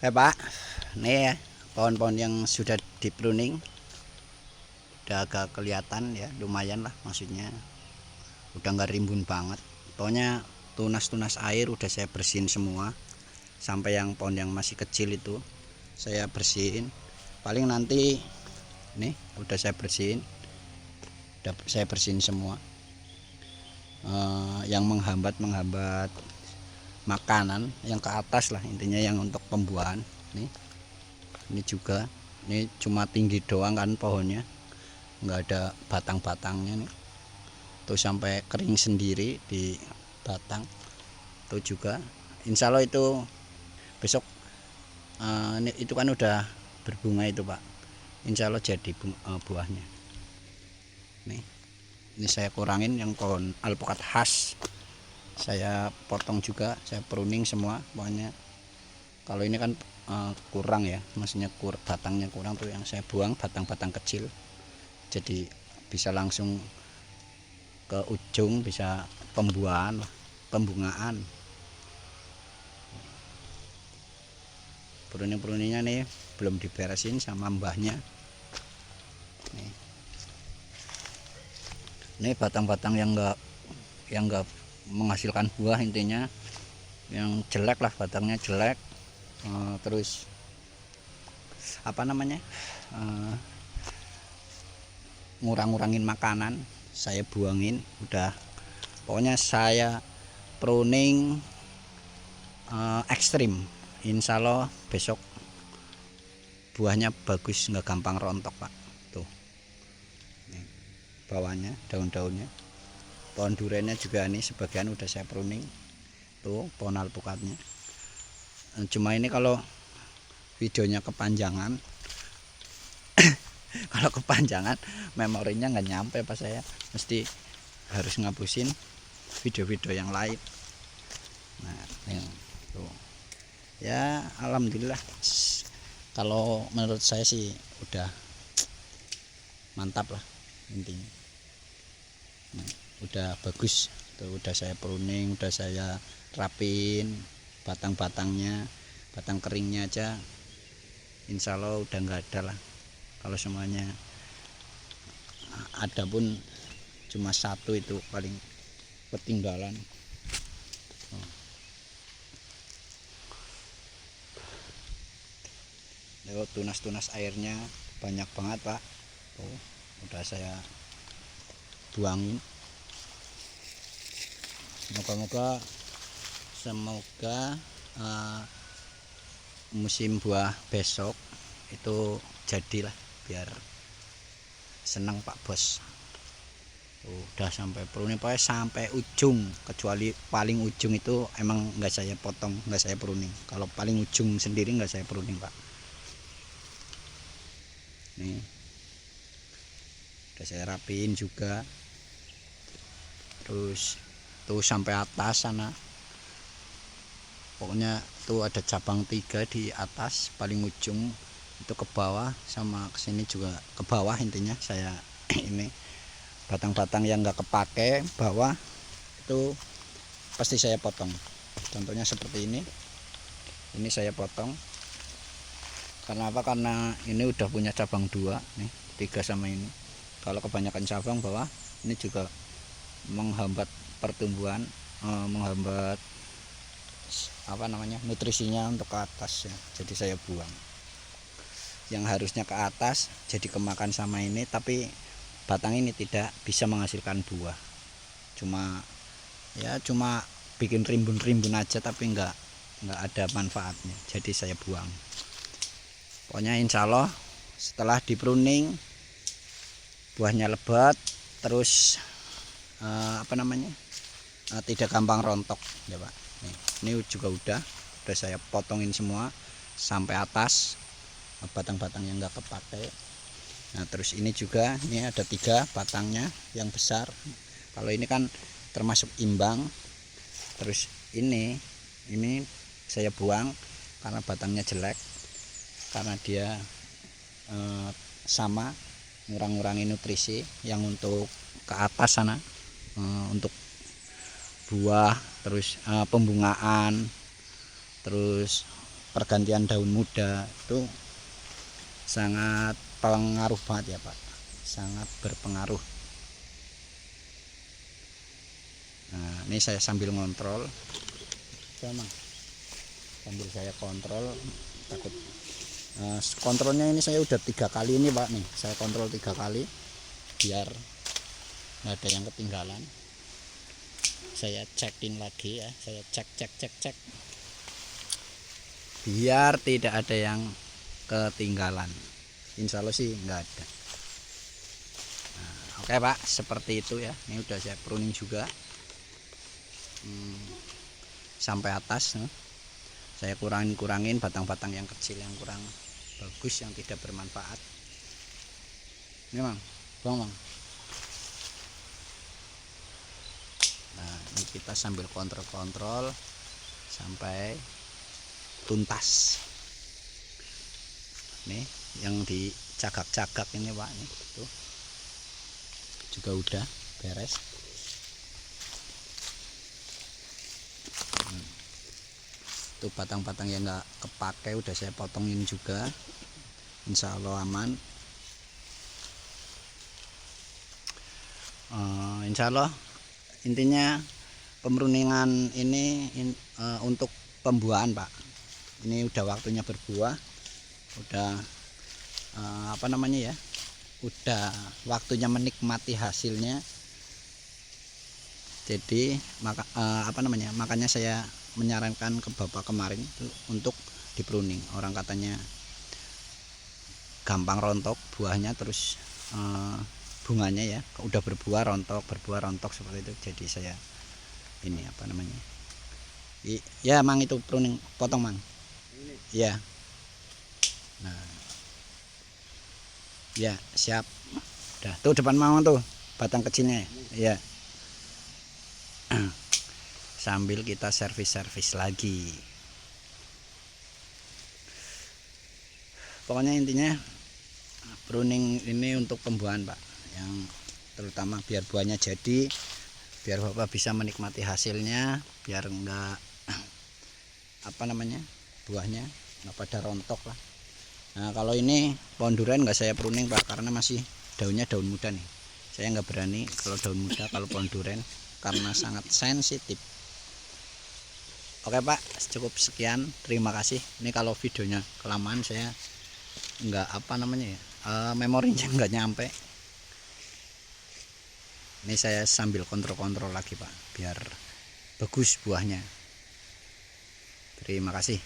Oke Pak, ini ya pohon-pohon yang sudah di pruning udah agak kelihatan ya, lumayan lah, maksudnya udah nggak rimbun banget. Pokoknya tunas-tunas air udah saya bersihin semua, sampai yang pohon yang masih kecil itu saya bersihin. Paling nanti nih udah saya bersihin, semua. Yang menghambat makanan yang ke atas lah, intinya yang untuk pembuahan nih. Ini juga, ini cuma tinggi doang kan pohonnya, nggak ada batang-batangnya nih. Tuh sampai kering sendiri di batang. Tuh juga insya Allah itu besok ini, itu kan udah berbunga itu Pak, insya Allah jadi buahnya. Nih, ini saya kurangin yang pohon alpukat khas, saya potong juga, saya pruning semua pokoknya. Kalau ini kan kurang ya, maksudnya batangnya kurang, tuh yang saya buang batang-batang kecil, jadi bisa langsung ke ujung, bisa pembungaan. Pruning-pruningnya nih belum diberesin sama mbahnya nih. Ini batang-batang yang enggak menghasilkan buah, intinya yang jelek lah, batangnya jelek. Terus apa namanya, ngurang-ngurangin makanan, saya buangin udah. Pokoknya saya pruning ekstrim, insya Allah besok buahnya bagus, nggak gampang rontok Pak. Tuh nih, bawahnya daun-daunnya, pohon durennya juga nih sebagian udah saya pruning. Tuh pohon alpukatnya. Cuma ini kalau videonya kepanjangan kalau kepanjangan memorinya nggak nyampe pas saya, mesti harus ngapusin video-video yang lain. Nah tuh ya, alhamdulillah kalau menurut saya sih udah mantap lah intinya. Nah, udah bagus tuh, udah saya pruning, udah saya rapin batang-batangnya, batang keringnya aja insya Allah udah nggak ada lah. Kalau semuanya ada pun cuma satu itu paling ketinggalan. Tunas-tunas airnya banyak banget Pak. Tuh, udah saya buangin. Semoga musim buah besok itu jadilah, biar senang Pak Bos. Udah sampai pruning pokoknya sampai ujung, kecuali paling ujung itu emang nggak saya potong, nggak saya pruning. Kalau paling ujung sendiri nggak saya pruning Pak. Nih udah saya rapiin juga. Terus tuh sampai atas sana, pokoknya tuh ada cabang 3 di atas paling ujung itu, ke bawah sama kesini juga ke bawah. Intinya saya ini batang-batang yang nggak kepake bawah itu pasti saya potong. Contohnya seperti ini saya potong. Karena apa? Karena ini udah punya cabang 2 nih, 3 sama ini. Kalau kebanyakan cabang bawah ini juga menghambat pertumbuhan, menghambat apa namanya, nutrisinya untuk ke atas ya. Jadi saya buang. Yang harusnya ke atas jadi kemakan sama ini, tapi batang ini tidak bisa menghasilkan buah. Cuma bikin rimbun-rimbun aja, tapi nggak ada manfaatnya. Jadi saya buang. Pokoknya insya Allah setelah di pruning buahnya lebat, terus tidak gampang rontok ya Pak. Ini juga udah saya potongin semua sampai atas batang-batang yang nggak kepake. Nah terus ini juga, ini ada 3 batangnya yang besar. Kalau ini kan termasuk imbang. Terus ini saya buang karena batangnya jelek, karena dia sama ngurang-ngurangi nutrisi yang untuk ke atas sana, untuk buah, terus pembungaan, terus pergantian daun muda itu sangat pengaruh banget ya Pak, sangat berpengaruh. Nah ini saya sambil ngontrol, sambil saya kontrol, takut kontrolnya ini saya udah 3 kali ini Pak nih, saya kontrol 3 kali biar nggak ada yang ketinggalan. Saya cekin lagi ya, saya cek biar tidak ada yang ketinggalan. Insya Allah sih nggak ada. Nah, oke Pak, seperti itu ya. Ini udah saya pruning juga sampai atas. Saya kurangin batang-batang yang kecil, yang kurang bagus, yang tidak bermanfaat. Ini Mang, Bang. Nah ini kita sambil kontrol sampai tuntas. Nih yang dicagak-cagak ini Pak, nih tuh juga udah beres. Tuh batang-batang yang nggak kepake udah saya potongin juga, insya Allah aman. Insya Allah intinya pemruningan ini untuk pembuahan Pak. Ini udah waktunya berbuah, udah apa namanya ya, udah waktunya menikmati hasilnya. Jadi makanya saya menyarankan ke Bapak kemarin untuk di pruning. Orang katanya gampang rontok buahnya, terus bunganya ya udah berbuah rontok seperti itu. Jadi saya ini apa namanya ya Mang, itu pruning, potong Mang ya. Nah ya siap, udah tuh depan Mang tuh batang kecilnya ya. Sambil kita servis lagi. Pokoknya intinya pruning ini untuk pembuahan Pak, yang terutama biar buahnya jadi, biar Bapak bisa menikmati hasilnya, biar enggak apa namanya buahnya nggak pada rontok lah. Nah kalau ini pohon durian nggak saya pruning Pak, karena masih daunnya daun muda nih. Saya nggak berani kalau daun muda kalau pohon durian, karena sangat sensitif. Oke Pak, cukup sekian, terima kasih. Ini kalau videonya kelamaan saya nggak apa namanya ya, memorinya nggak nyampe. Ini saya sambil kontrol lagi Pak, biar bagus buahnya. Terima kasih.